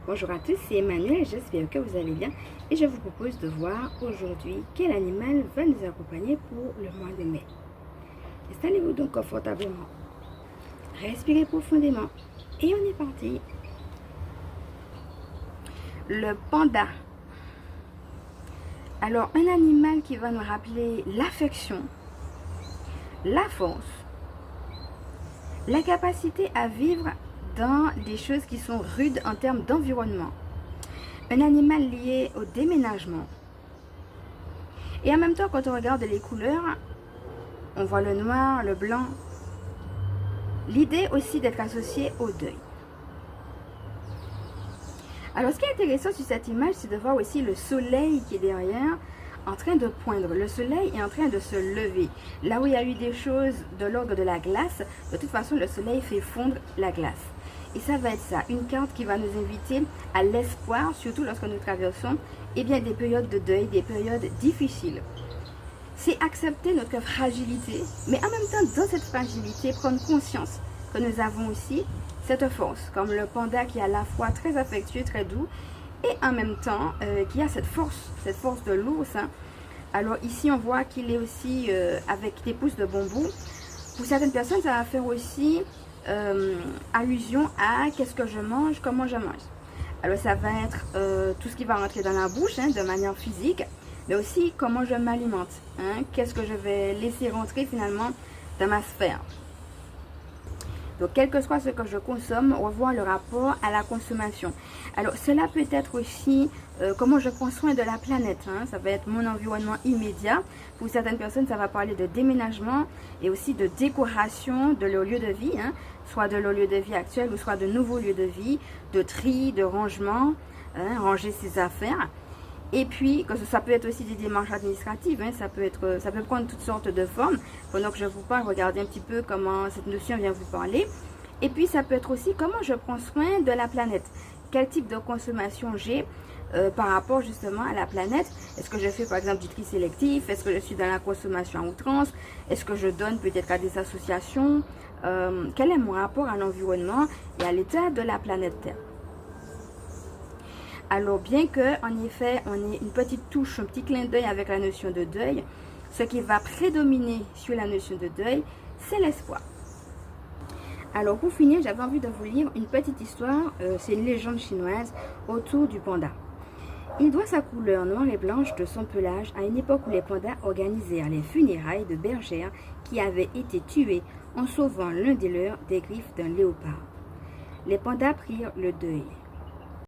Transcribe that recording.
Bonjour à tous, c'est Emmanuel, j'espère que vous allez bien et je vous propose de voir aujourd'hui quel animal va nous accompagner pour le mois de mai. Installez-vous donc confortablement, respirez profondément et on est parti. Le panda. Alors un animal qui va nous rappeler l'affection, la force, la capacité à vivre dans des choses qui sont rudes en termes d'environnement. Un animal lié au déménagement. Et en même temps, quand on regarde les couleurs, on voit le noir, le blanc. L'idée aussi d'être associé au deuil. Alors, ce qui est intéressant sur cette image, c'est de voir aussi le soleil qui est derrière, en train de poindre. Le soleil est en train de se lever. Là où il y a eu des choses de l'ordre de la glace, de toute façon, le soleil fait fondre la glace. Et ça va être ça, une carte qui va nous inviter à l'espoir, surtout lorsque nous traversons des périodes de deuil, des périodes difficiles. C'est accepter notre fragilité, mais en même temps, dans cette fragilité, prendre conscience que nous avons aussi cette force, comme le panda qui est à la fois très affectueux, très doux, et en même temps qui a cette force de l'ours. Alors ici, on voit qu'il est aussi avec des pousses de bambou. Pour certaines personnes, ça va faire aussi allusion à qu'est-ce que je mange, comment je mange. Alors ça va être tout ce qui va rentrer dans la bouche de manière physique, mais aussi comment je m'alimente, qu'est-ce que je vais laisser rentrer finalement dans ma sphère. Donc quel que soit ce que je consomme, revoir le rapport à la consommation. Alors cela peut être aussi comment je prends soin de la planète. Ça va être mon environnement immédiat. Pour certaines personnes, ça va parler de déménagement et aussi de décoration de leur lieu de vie. Soit de leur lieu de vie actuel ou soit de nouveaux lieux de vie, de tri, de rangement, ranger ses affaires. Et puis, ça peut être aussi des démarches administratives, ça peut prendre toutes sortes de formes. Pendant que je vous parle, regardez un petit peu comment cette notion vient vous parler. Et puis, ça peut être aussi comment je prends soin de la planète. Quel type de consommation j'ai par rapport justement à la planète. Est-ce que je fais par exemple du tri sélectif? Est-ce que je suis dans la consommation à outrance? Est-ce que je donne peut-être à des associations? Quel est mon rapport à l'environnement et à l'état de la planète Terre? Alors bien que, en effet, on ait une petite touche, un petit clin d'œil avec la notion de deuil, ce qui va prédominer sur la notion de deuil, c'est l'espoir. Alors pour finir, j'avais envie de vous lire une petite histoire, c'est une légende chinoise autour du panda. Il doit sa couleur noire et blanche de son pelage à une époque où les pandas organisèrent les funérailles de bergères qui avaient été tuées en sauvant l'un des leurs des griffes d'un léopard. Les pandas prirent le deuil.